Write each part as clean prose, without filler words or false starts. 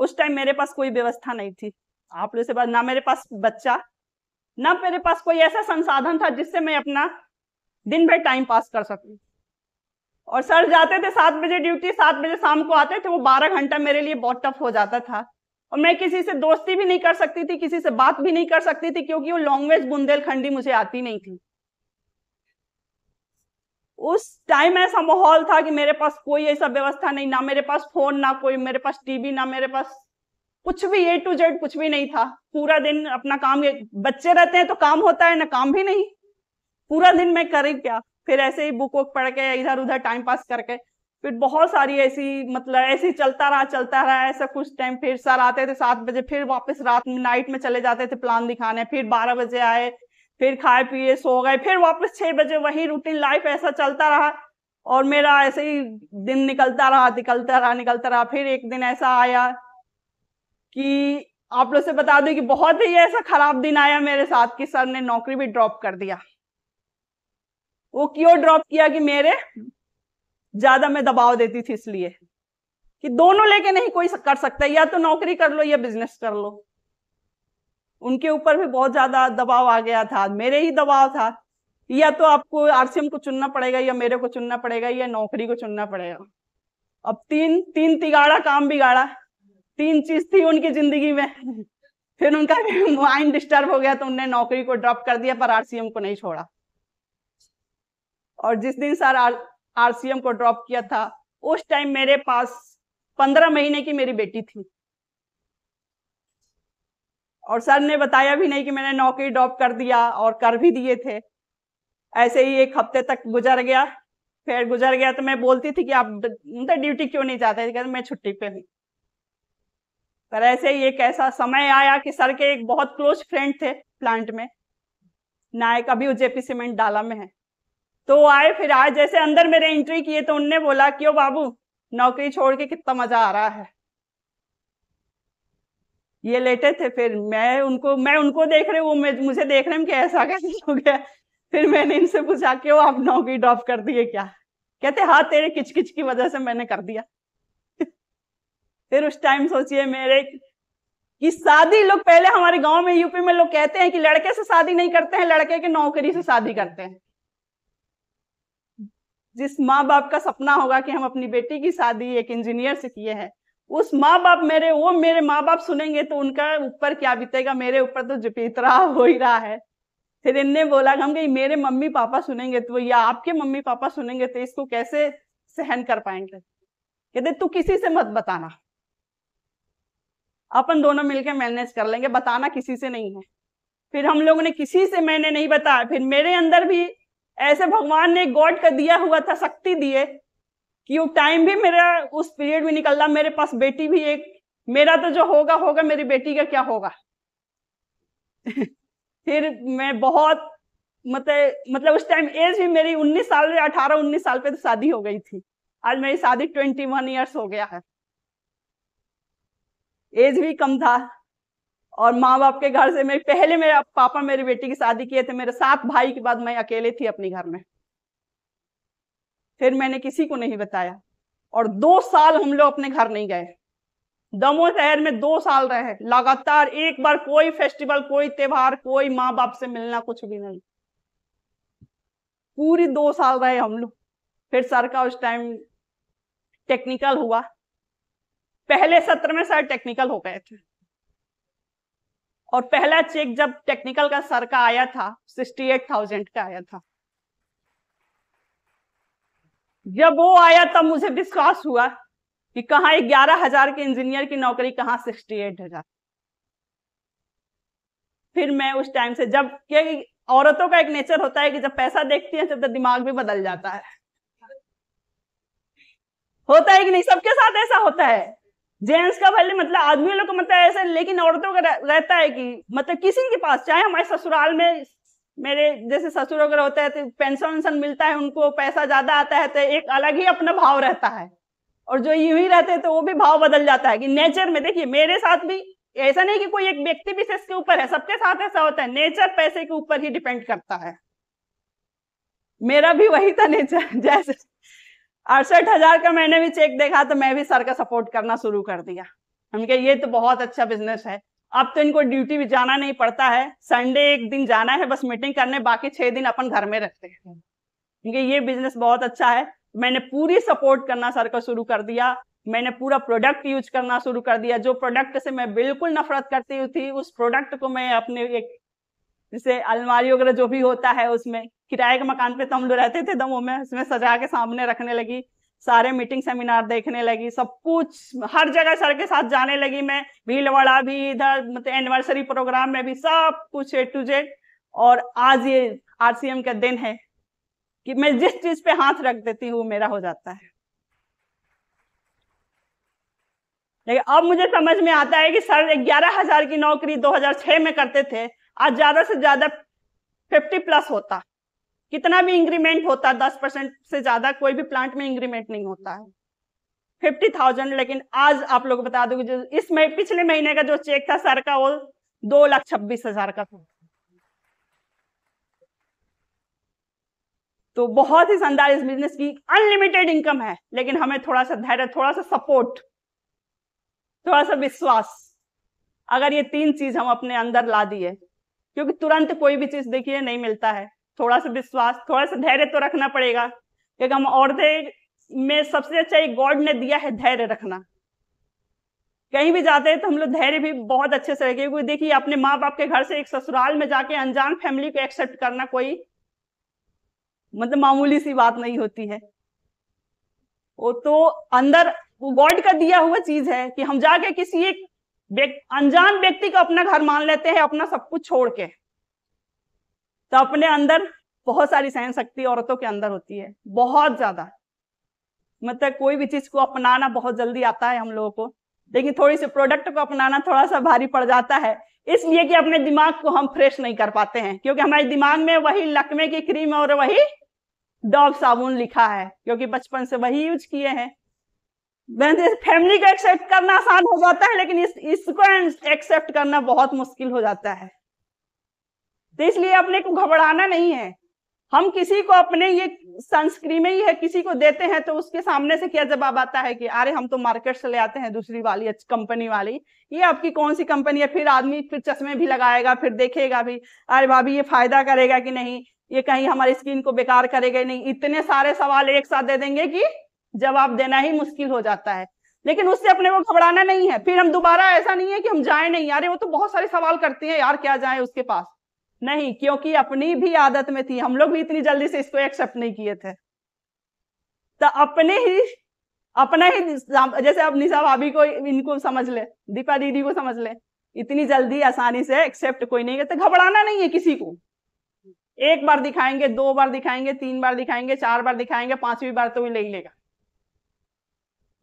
उस टाइम मेरे पास कोई व्यवस्था नहीं थी, आप लोग से बात, ना मेरे पास बच्चा, ना मेरे पास कोई ऐसा संसाधन था जिससे मैं अपना दिन भर टाइम पास कर सकूं। और सर जाते थे 7 बजे ड्यूटी, 7 बजे शाम को आते थे, वो 12 घंटा मेरे लिए बहुत टफ हो जाता था। और मैं किसी से दोस्ती भी नहीं कर सकती थी, किसी से बात भी नहीं कर सकती थी, क्योंकि वो लैंग्वेज बुंदेलखंडी मुझे आती नहीं थी। उस टाइम ऐसा माहौल था कि मेरे पास कोई ऐसा व्यवस्था नहीं, ना मेरे पास फोन, ना कोई मेरे पास टीवी, ना मेरे पास कुछ भी, A to Z कुछ भी नहीं था। पूरा दिन अपना काम, बच्चे रहते हैं तो काम होता है, ना काम भी नहीं, पूरा दिन मैं करी क्या। फिर ऐसे ही बुक वुक पढ़ के इधर उधर टाइम पास करके, फिर बहुत सारी ऐसी, मतलब ऐसे चलता रहा ऐसा कुछ टाइम। फिर सर आते थे 7 बजे, फिर वापस रात में नाइट में चले जाते थे प्लान दिखाने, फिर 12 बजे आए, फिर खाए पिए सो गए, फिर वापस 6 बजे, वही रूटीन लाइफ ऐसा चलता रहा। और मेरा ऐसे ही दिन निकलता रहा। फिर एक दिन ऐसा आया कि आप लोग से बता दूं कि बहुत ही ऐसा खराब दिन आया मेरे साथ कि सर ने नौकरी भी ड्रॉप कर दिया। वो क्यों ड्रॉप किया कि मेरे ज्यादा मैं दबाव देती थी, इसलिए कि दोनों लेके नहीं कोई कर सकता, या तो नौकरी कर लो या बिजनेस कर लो। उनके ऊपर भी बहुत ज्यादा दबाव आ गया था, मेरे ही दबाव था, या तो आपको RCM को चुनना पड़ेगा, या मेरे को चुनना पड़ेगा, या नौकरी को चुनना पड़ेगा। अब तीन तीन तिगाड़ा काम बिगाड़ा, 3 चीज थी उनकी जिंदगी में। फिर उनका माइंड डिस्टर्ब हो गया, तो उन्होंने नौकरी को ड्रॉप कर दिया, पर RCM को नहीं छोड़ा। और जिस दिन सर RCM को ड्रॉप किया था, उस टाइम मेरे पास 15 महीने की मेरी बेटी थी। और सर ने बताया भी नहीं कि मैंने नौकरी ड्रॉप कर दिया, और कर भी दिए थे। ऐसे ही 1 हफ्ते तक गुजर गया। फिर गुजर गया तो मैं बोलती थी कि आप ड्यूटी क्यों नहीं जाते, कहते मैं छुट्टी पे हूँ। पर ऐसे ही एक ऐसा समय आया कि सर के एक बहुत क्लोज फ्रेंड थे प्लांट में, नायक, अभी वो JP सीमेंट डाला में है। तो आए, फिर आज जैसे अंदर मेरे एंट्री किए तो उनने बोला, क्यों बाबू नौकरी छोड़ के कितना मजा आ रहा है। ये लेटे थे, फिर मैं उनको देख रही हूँ, वो मुझे देख रहे हैं कि ऐसा कैसे हो गया। फिर मैंने इनसे पूछा, क्यों आप नौकरी ड्रॉप कर दिए क्या? कहते हाँ, तेरे किचकिच की वजह से मैंने कर दिया। फिर उस टाइम सोचिए मेरे कि शादी, लोग पहले हमारे गांव में यूपी में लोग कहते हैं कि लड़के से शादी नहीं करते हैं, लड़के के नौकरी से शादी करते हैं। जिस माँ बाप का सपना होगा कि हम अपनी बेटी की शादी एक इंजीनियर से किए हैं, उस माँ बाप मेरे माँ बाप सुनेंगे तो उनका ऊपर क्या बीतेगा, मेरे ऊपर तो जुपितरा हो ही रहा है। फिर इनने बोला, हम कहीं मेरे मम्मी पापा सुनेंगे तो, या आपके मम्मी पापा सुनेंगे तो इसको कैसे सहन कर पाएंगे। कहते तू किसी से मत बताना, अपन दोनों मिलकर मैनेज कर लेंगे, बताना किसी से नहीं है। फिर हम लोगों ने किसी से, मैंने नहीं बताया। फिर मेरे अंदर भी ऐसे भगवान ने गॉड का दिया हुआ था, शक्ति दिए कि वो टाइम भी मेरा उस पीरियड में निकल रहा, मेरे पास बेटी भी एक, मेरा तो जो होगा होगा, मेरी बेटी का क्या होगा। फिर मैं बहुत, मतलब उस टाइम एज भी मेरी 19 साल, 18-19 साल पे तो शादी हो गई थी। आज मेरी शादी 21 ईयर्स हो गया है, एज भी कम था। और माँ बाप के घर से, मेरे पापा मेरी बेटी की शादी किए थे, मेरे 7 भाई के बाद मैं अकेले थी अपने घर में। फिर मैंने किसी को नहीं बताया, और 2 साल हम लोग अपने घर नहीं गए। दमोह शहर में 2 साल रहे लगातार, एक बार कोई फेस्टिवल, कोई त्योहार, कोई माँ बाप से मिलना, कुछ भी नहीं। पूरी 2 साल रहे हम लोग। फिर सर का उस टाइम टेक्निकल हुआ, पहले सत्र में सर टेक्निकल हो गए थे। और पहला चेक जब टेक्निकल का सर का आया था, 68,000 का आया था। जब वो आया तब मुझे विश्वास हुआ कि कहाँ 11,000 के इंजीनियर की नौकरी, कहाँ 68,000। फिर मैं उस टाइम से, जब औरतों का एक नेचर होता है कि जब पैसा देखती है तब तो दिमाग भी बदल जाता है। होता है कि नहीं, सबके साथ ऐसा होता है। जेंट्स का भले, मतलब आदमी लोग को मतलब ऐसा, लेकिन औरतों का रहता है कि मतलब किसी के पास, चाहे हमारे ससुराल में, मेरे जैसे ससुर वगैरह होता है तो पेंशन वेंशन मिलता है, उनको पैसा ज्यादा आता है, तो एक अलग ही अपना भाव रहता है। और जो यूं ही रहते हैं तो वो भी भाव बदल जाता है कि नेचर में। देखिए मेरे साथ भी ऐसा नहीं कि कोई एक व्यक्ति विशेष के ऊपर है, सबके साथ ऐसा होता है, नेचर पैसे के ऊपर ही डिपेंड करता है। मेरा भी वही था नेचर। जैसे 68,000 का मैंने भी चेक देखा तो मैं भी सर का सपोर्ट करना शुरू कर दिया। हम कहे ये तो बहुत अच्छा बिजनेस है। अब तो इनको ड्यूटी भी जाना नहीं पड़ता है, संडे एक दिन जाना है बस मीटिंग करने, बाकी 6 दिन अपन घर में रहते हैं, क्योंकि ये बिजनेस बहुत अच्छा है। मैंने पूरी सपोर्ट करना सर का शुरू कर दिया, मैंने पूरा प्रोडक्ट यूज करना शुरू कर दिया। जो प्रोडक्ट से मैं बिल्कुल नफरत करती थी, उस प्रोडक्ट को मैं अपने एक जैसे अलमारी वगैरह जो भी होता है, उसमें किराए के मकान पे तो हम लोग रहते थे दमों में, उसमें सजा के सामने रखने लगी, सारे मीटिंग सेमिनार देखने लगी, सब कुछ हर जगह सर के साथ जाने लगी मैं, भीलवाड़ा भी, इधर मतलब एनिवर्सरी प्रोग्राम में भी, सब कुछ A to Z। और आज ये RCM का दिन है कि मैं जिस चीज पे हाथ रख देती हूँ मेरा हो जाता है। लेकिन अब मुझे समझ में आता है कि सर 11,000 की नौकरी 2006 में करते थे, आज ज्यादा से ज्यादा 50+ होता, कितना भी इंक्रीमेंट होता 10% से ज्यादा कोई भी प्लांट में इंक्रीमेंट नहीं होता है, 50,000। लेकिन आज आप लोग बता दो जो पिछले महीने का जो चेक था सर का, वो 2,26,000 का था। तो बहुत ही शानदार इस बिजनेस की अनलिमिटेड इनकम है, लेकिन हमें थोड़ा सा धैर्य, थोड़ा सा सपोर्ट, थोड़ा सा विश्वास, अगर ये 3 चीज हम अपने अंदर ला दिए, क्योंकि तुरंत कोई भी चीज देखिए नहीं मिलता है, थोड़ा सा विश्वास, थोड़ा सा धैर्य तो रखना पड़ेगा, क्योंकि हम औरतें में सबसे अच्छा एक गॉड ने दिया है धैर्य रखना। कहीं भी जाते हैं तो हम लोग धैर्य भी बहुत अच्छे से रखें, क्योंकि देखिए अपने माँ बाप के घर से एक ससुराल में जाके अनजान फैमिली को एक्सेप्ट करना कोई मतलब मामूली सी बात नहीं होती है। वो तो अंदर वो गॉड का दिया हुआ चीज है कि हम जाके किसी एक अनजान व्यक्ति को अपना घर मान लेते हैं, अपना सब कुछ छोड़ के। तो अपने अंदर बहुत सारी सहन शक्ति औरतों के अंदर होती है, बहुत ज्यादा, मतलब कोई भी चीज को अपनाना बहुत जल्दी आता है हम लोगों को, लेकिन थोड़ी सी प्रोडक्ट को अपनाना थोड़ा सा भारी पड़ जाता है, इसलिए कि अपने दिमाग को हम फ्रेश नहीं कर पाते हैं, क्योंकि हमारे दिमाग में वही लकमे की क्रीम और वही डॉव साबुन लिखा है, क्योंकि बचपन से वही यूज किए हैं। फैमिली को एक्सेप्ट करना आसान हो जाता है, लेकिन इसको एक्सेप्ट करना बहुत मुश्किल हो जाता है। तो इसलिए अपने को घबराना नहीं है। हम किसी को अपने ये सनस्क्रीन में ही है किसी को देते हैं तो उसके सामने से क्या जवाब आता है कि अरे हम तो मार्केट से ले आते हैं दूसरी वाली कंपनी वाली, ये आपकी कौन सी कंपनी है। फिर आदमी फिर चश्मे भी लगाएगा, फिर देखेगा भी अरे भाभी ये फायदा करेगा कि नहीं, ये कहीं हमारी स्किन को बेकार करेगा नहीं। इतने सारे सवाल एक साथ दे देंगे कि जवाब देना ही मुश्किल हो जाता है। लेकिन उससे अपने को घबराना नहीं है। फिर हम दोबारा ऐसा नहीं है कि हम जाए नहीं, अरे वो तो बहुत सारे सवाल करती है यार क्या जाए उसके पास, नहीं, क्योंकि अपनी भी आदत में थी, हम लोग भी इतनी जल्दी से इसको एक्सेप्ट नहीं किए थे। तो अपना ही जैसे अब निशा भाभी को इनको समझ ले, दीपा दीदी को समझ ले, इतनी जल्दी आसानी से एक्सेप्ट कोई नहीं करता। घबराना नहीं है किसी को, एक बार दिखाएंगे, 2 बार दिखाएंगे, 3 बार दिखाएंगे, 4 बार दिखाएंगे, 5वीं बार तो वो ले ही लेगा।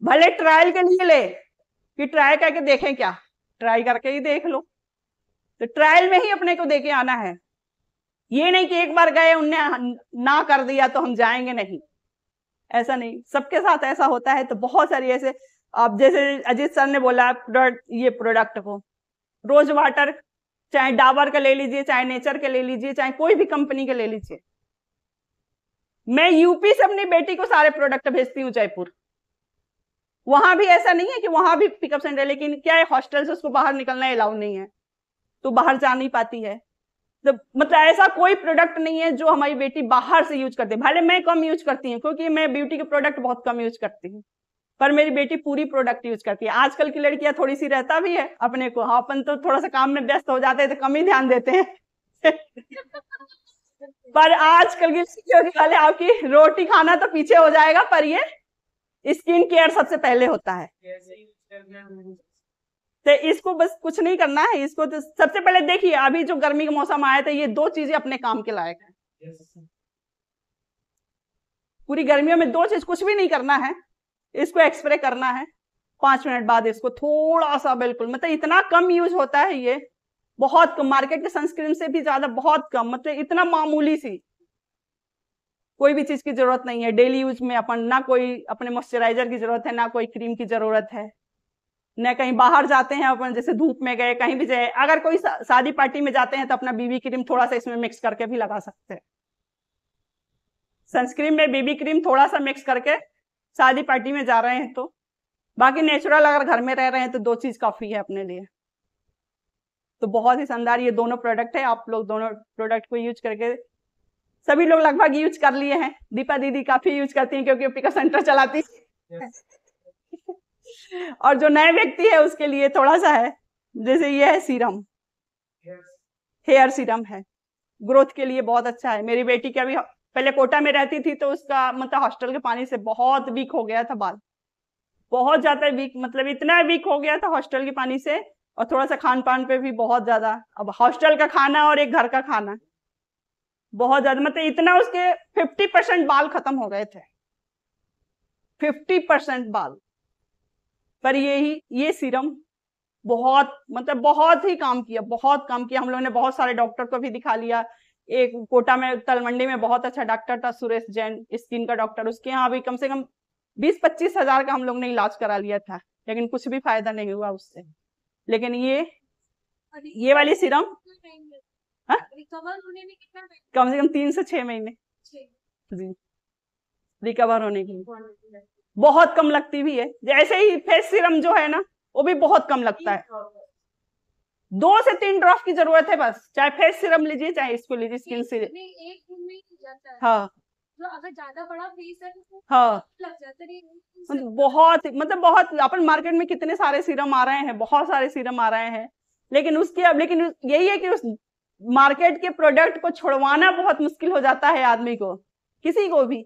भले ट्रायल के लिए ले कि ट्राई करके देखें, क्या ट्राई करके ही देख लो। तो ट्रायल में ही अपने को देके आना है, ये नहीं कि एक बार गए उनने ना कर दिया तो हम जाएंगे नहीं, ऐसा नहीं। सबके साथ ऐसा होता है। तो बहुत सारी ऐसे, अब जैसे अजीत सर ने बोला ये प्रोडक्ट को रोज वाटर, चाहे डाबर का ले लीजिए, चाहे नेचर के ले लीजिए, चाहे कोई भी कंपनी के ले लीजिए। मैं यूपी से अपनी बेटी को सारे प्रोडक्ट भेजती हूँ जयपुर, वहां भी ऐसा नहीं है कि वहां भी पिकअप सेंटर, लेकिन क्या है हॉस्टल से उसको बाहर निकलना अलाउ नहीं है, तो बाहर जा नहीं पाती है। तो मतलब ऐसा कोई प्रोडक्ट नहीं है जो हमारी बेटी बाहर से यूज करती है। भले मैं कम यूज करती हूँ, क्योंकि मैं ब्यूटी के प्रोडक्ट बहुत कम यूज करती हूँ, पर मेरी बेटी पूरी प्रोडक्ट यूज करती है। आजकल की लड़कियां थोड़ी सी रहता भी है अपने को, हाँ अपन तो थोड़ा सा काम में व्यस्त हो जाते हैं तो कम ही ध्यान देते हैं पर आजकल की लड़कियों की वाले आपकी रोटी खाना तो पीछे हो जाएगा, पर ये स्किन केयर सबसे पहले होता है। तो इसको बस कुछ नहीं करना है, इसको तो सबसे पहले देखिए अभी जो गर्मी का मौसम आया था, ये 2 चीजें अपने काम के लायक है। पूरी गर्मियों में 2 चीज कुछ भी नहीं करना है, इसको एक्सप्रे करना है, 5 मिनट बाद इसको थोड़ा सा, बिल्कुल मतलब इतना कम यूज होता है, ये बहुत कम, मार्केट के सनस्क्रीन से भी ज्यादा बहुत कम, मतलब इतना मामूली सी, कोई भी चीज की जरूरत नहीं है डेली यूज में। अपन ना कोई अपने मॉइस्चराइजर की जरूरत है, ना कोई क्रीम की जरूरत है, न कहीं बाहर जाते हैं अपन जैसे धूप में गए कहीं भी जाए, अगर कोई शादी पार्टी में जाते हैं तो अपना बीबी क्रीम थोड़ा सा इसमें मिक्स करके भी लगा सकते हैं। सनस्क्रीन में बीबी क्रीम थोड़ा सा मिक्स करके शादी पार्टी में जा रहे हैं तो बाकी नेचुरल अगर घर में रह रहे हैं तो 2 चीज काफी है अपने लिए। तो बहुत ही शानदार ये दोनों प्रोडक्ट है, आप लोग दोनों प्रोडक्ट को यूज करके सभी लोग लगभग यूज कर लिए हैं। दीपा दीदी काफी यूज करती हैं क्योंकि पिका सेंटर चलाती है। और जो नए व्यक्ति है उसके लिए थोड़ा सा है, जैसे ये है सीरम, हेयर सीरम है, ग्रोथ के लिए बहुत अच्छा है। मेरी बेटी के अभी पहले कोटा में रहती थी तो उसका मतलब हॉस्टल के पानी से बहुत वीक हो गया था बाल, बहुत ज्यादा वीक, मतलब इतना वीक हो गया था हॉस्टल के पानी से, और थोड़ा सा खान पान पे भी बहुत ज्यादा। अब हॉस्टल का खाना और एक घर का खाना बहुत ज्यादा, मतलब इतना उसके 50% बाल खत्म हो गए थे, 50% बाल। पर ये सीरम बहुत मतलब बहुत ही काम किया, बहुत काम किया। हम लोगों ने बहुत सारे डॉक्टर को भी दिखा लिया। एक कोटा में तलमंडी में बहुत अच्छा डॉक्टर था सुरेश जैन, स्किन का डॉक्टर, उसके यहाँ भी कम से कम 20-25 हजार का हम लोग ने इलाज करा लिया था, लेकिन कुछ भी फायदा नहीं हुआ उससे। लेकिन ये वाली सीरम रिकवर होने में कितना टाइम? कम से कम 3 से 6 महीने जी रिकवर होने के लिए। बहुत कम लगती भी है, जैसे ही फेस सीरम जो है ना वो भी बहुत कम लगता है। 2 से 3 ड्रॉप की जरूरत है बस, चाहे फेस सीरम लीजिए चाहे इसको लीजिए, स्किन सीरम। एक दिन में ही जाता है। हाँ, तो अगर ज्यादा बड़ा फेस है तो हाँ लग जाता है। बहुत मतलब बहुत, अपन मार्केट में कितने सारे सीरम आ रहे हैं, बहुत सारे सीरम आ रहे हैं, लेकिन यही है कि उस मार्केट के प्रोडक्ट को छुड़वाना बहुत मुश्किल हो जाता है आदमी को, किसी को भी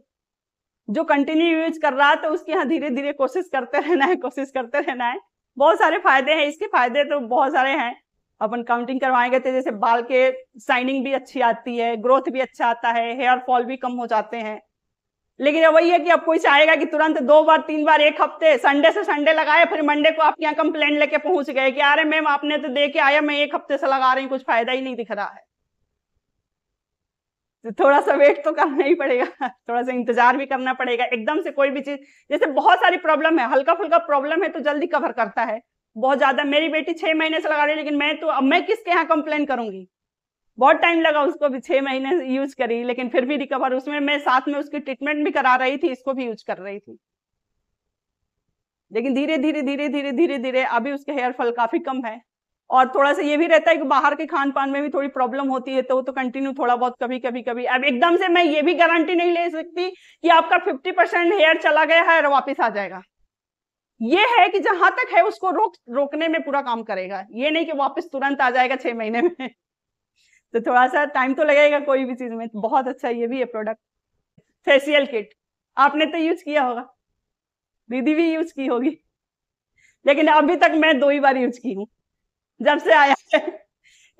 जो कंटिन्यू यूज कर रहा है, तो उसके यहाँ धीरे धीरे कोशिश करते रहना है, कोशिश करते रहना है। बहुत सारे फायदे हैं इसके, फायदे तो बहुत सारे हैं, अपन काउंटिंग करवाएंगे तो जैसे बाल के शाइनिंग भी अच्छी आती है, ग्रोथ भी अच्छा आता है, हेयर फॉल भी कम हो जाते हैं। लेकिन वही है कि अब कोई चाहेगा कि तुरंत 2 बार 3 बार एक हफ्ते संडे से संडे लगाए, फिर मंडे को आपके यहाँ कंप्लेंट लेके पहुंच गए कि अरे मैम आपने तो दे के आया, मैं 1 हफ्ते से लगा रही हूँ, कुछ फायदा ही नहीं दिख रहा है। तो थोड़ा सा वेट तो करना ही पड़ेगा, थोड़ा सा इंतजार भी करना पड़ेगा। एकदम से कोई भी चीज, जैसे बहुत सारी प्रॉब्लम है, हल्का फुल्का प्रॉब्लम है तो जल्दी कवर करता है। बहुत ज्यादा, मेरी बेटी 6 महीने से लगा रही है, लेकिन अब मैं किसके यहाँ कंप्लेन करूंगी, बहुत टाइम लगा उसको भी, 6 महीने यूज करी लेकिन फिर भी रिकवर। उसमें मैं साथ में उसकी ट्रीटमेंट भी करा रही थी, इसको भी यूज कर रही थी, लेकिन धीरे धीरे धीरे धीरे धीरे धीरे अभी उसके हेयर फॉल काफी कम है। और थोड़ा सा ये भी रहता है कि बाहर के खान पान में भी थोड़ी प्रॉब्लम होती है, तो कंटिन्यू थोड़ा बहुत कभी। अब एकदम से मैं ये भी गारंटी नहीं ले सकती कि आपका 50% हेयर चला गया है और वापस आ जाएगा। ये है कि जहां तक है उसको रोकने में पूरा काम करेगा, ये नहीं कि वापस तुरंत आ जाएगा 6 महीने में। तो थोड़ा सा टाइम तो लगेगा कोई भी चीज में। बहुत अच्छा ये भी है प्रोडक्ट। फेशियल किट आपने तो यूज किया होगा, दीदी भी यूज की होगी, लेकिन अभी तक मैं 2 ही बार यूज की हूँ जब से आया है,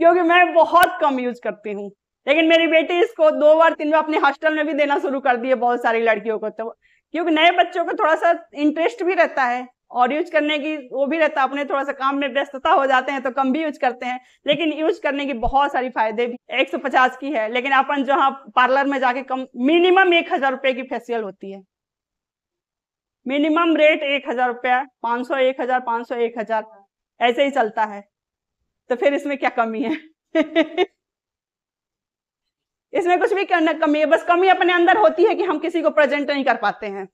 क्योंकि मैं बहुत कम यूज करती हूँ। लेकिन मेरी बेटी इसको 2 बार 3 बार अपने हॉस्टल में भी देना शुरू कर दिए बहुत सारी लड़कियों को, तो क्योंकि नए बच्चों को थोड़ा सा इंटरेस्ट भी रहता है और यूज करने की वो भी रहता है, अपने थोड़ा सा काम में व्यस्तता हो जाते हैं तो कम भी यूज करते हैं, लेकिन यूज करने की बहुत सारी फायदे भी। 150 की है, लेकिन अपन जहाँ पार्लर में जाके कम मिनिमम 1000 रुपए की फेशियल होती है, मिनिमम रेट 1000 रुपया, 500 1000 500 1000 ऐसे ही चलता है। तो फिर इसमें क्या कमी है? इसमें कुछ भी कमी है, बस कमी अपने अंदर होती है कि हम किसी को प्रेजेंट नहीं कर पाते हैं,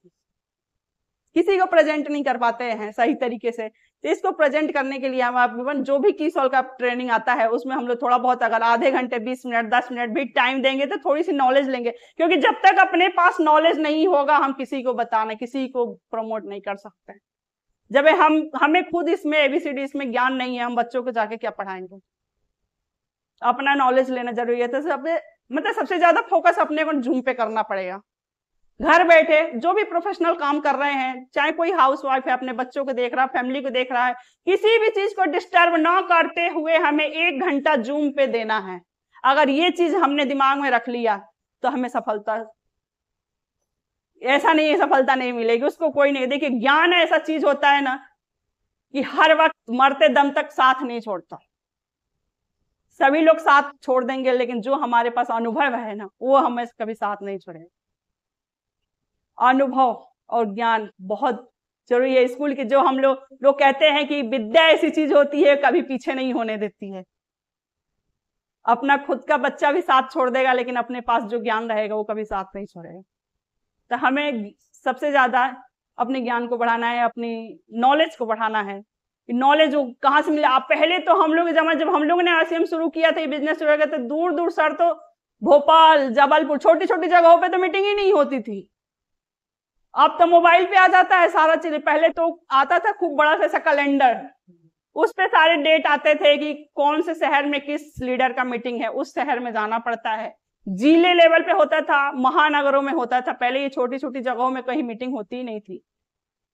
किसी को प्रेजेंट नहीं कर पाते हैं सही तरीके से। तो इसको प्रेजेंट करने के लिए हम जो भी कीसॉल का ट्रेनिंग आता है उसमें हम लोग थोड़ा बहुत अगर आधे घंटे 20 मिनट 10 मिनट भी टाइम देंगे तो थोड़ी सी नॉलेज लेंगे, क्योंकि जब तक अपने पास नॉलेज नहीं होगा हम किसी को बताना, किसी को प्रमोट नहीं कर सकते। जब हमें खुद इसमें ABCD इसमें ज्ञान नहीं है, हम बच्चों को जाके क्या पढ़ाएंगे? अपना नॉलेज लेना जरूरी है। तो सबसे ज्यादा फोकस अपने को जूम पे करना पड़ेगा। घर बैठे जो भी प्रोफेशनल काम कर रहे हैं, चाहे कोई हाउसवाइफ है अपने बच्चों को देख रहा है, फैमिली को देख रहा है, किसी भी चीज को डिस्टर्ब ना करते हुए हमें 1 घंटा जूम पे देना है। अगर ये चीज हमने दिमाग में रख लिया तो हमें सफलता, ऐसा नहीं है सफलता नहीं मिलेगी, उसको कोई नहीं। देखिए ज्ञान ऐसा चीज होता है ना कि हर वक्त मरते दम तक साथ नहीं छोड़ता। सभी लोग साथ छोड़ देंगे, लेकिन जो हमारे पास अनुभव है ना वो हमें कभी साथ नहीं छोड़ेगा। अनुभव और ज्ञान बहुत जरूरी है। स्कूल के जो हम लोग कहते हैं कि विद्या ऐसी चीज होती है कभी पीछे नहीं होने देती है। अपना खुद का बच्चा भी साथ छोड़ देगा, लेकिन अपने पास जो ज्ञान रहेगा वो कभी साथ नहीं छोड़ेगा। तो हमें सबसे ज्यादा अपने ज्ञान को बढ़ाना है, अपनी नॉलेज को बढ़ाना है। नॉलेज कहाँ से मिले? आप पहले तो हम लोग जब हम लोगों ने आरसीएम शुरू किया था, ये बिजनेस शुरू किया था, दूर दूर सर तो भोपाल, जबलपुर, छोटी छोटी जगहों पे तो मीटिंग ही नहीं होती थी। अब तो मोबाइल पे आ जाता है सारा चीज। पहले तो आता था खूब बड़ा सा कैलेंडर, उस पे सारे डेट आते थे कि कौन से शहर में किस लीडर का मीटिंग है, उस शहर में जाना पड़ता है। जिले लेवल पे होता था, महानगरों में होता था। पहले ये छोटी छोटी जगहों में कहीं मीटिंग होती ही नहीं थी।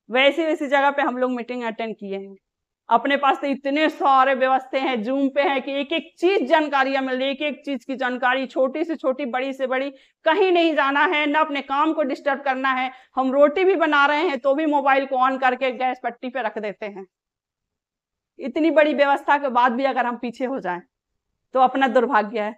वैसी वैसी जगह पे हम लोग मीटिंग अटेंड किए हैं। अपने पास तो इतने सारे व्यवस्था हैं, जूम पे है कि एक एक चीज जानकारियां मिल रही है, एक एक चीज की जानकारी, छोटी से छोटी, बड़ी से बड़ी। कहीं नहीं जाना है, ना अपने काम को डिस्टर्ब करना है। हम रोटी भी बना रहे हैं तो भी मोबाइल को ऑन करके गैस पट्टी पे रख देते हैं। इतनी बड़ी व्यवस्था के बाद भी अगर हम पीछे हो जाएं तो अपना दुर्भाग्य है।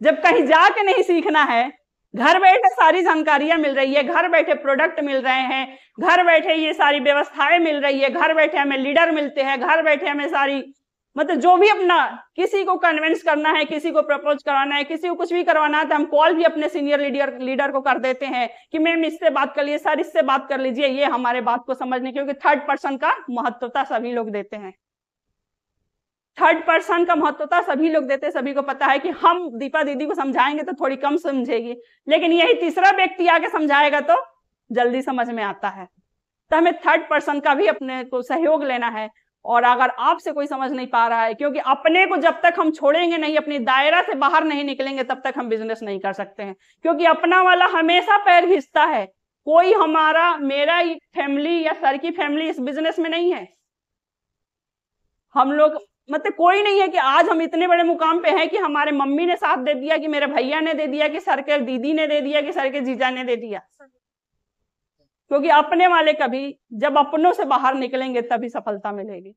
जब कहीं जाके नहीं सीखना है, घर बैठे सारी जानकारियां मिल रही है, घर बैठे प्रोडक्ट मिल रहे हैं, घर बैठे ये सारी व्यवस्थाएं मिल रही है, घर बैठे हमें लीडर मिलते हैं, घर बैठे हमें सारी, मतलब जो भी अपना किसी को कन्विंस करना है, किसी को प्रपोज कराना है, किसी को कुछ भी करवाना है, तो हम कॉल भी अपने सीनियर लीडर को कर देते हैं कि मैम इससे बात कर लीजिए, सर इससे बात कर लीजिए, ये हमारे बात को समझने, क्योंकि थर्ड पर्सन का महत्वता सभी लोग देते हैं। थर्ड पर्सन का महत्वता सभी लोग देते हैं। सभी को पता है कि हम दीपा दीदी को समझाएंगे तो थोड़ी कम समझेगी, लेकिन यही तीसरा व्यक्ति आके समझाएगा तो जल्दी समझ में आता है। तो हमें थर्ड पर्सन का भी अपने को सहयोग लेना है। और अगर आपसे कोई समझ नहीं पा रहा है, क्योंकि अपने को जब तक हम छोड़ेंगे नहीं, अपनी दायरा से बाहर नहीं निकलेंगे, तब तक हम बिजनेस नहीं कर सकते हैं। क्योंकि अपना वाला हमेशा पैर घिसता है। कोई हमारा, मेरा फैमिली या सर की फैमिली इस बिजनेस में नहीं है। हम लोग, मतलब कोई नहीं है कि आज हम इतने बड़े मुकाम पे हैं कि हमारे मम्मी ने साथ दे दिया, कि मेरे भैया ने दे दिया, कि सर के दीदी ने दे दिया, कि सर के जीजा ने दे दिया। क्योंकि अपने वाले कभी, जब अपनों से बाहर निकलेंगे तभी सफलता मिलेगी।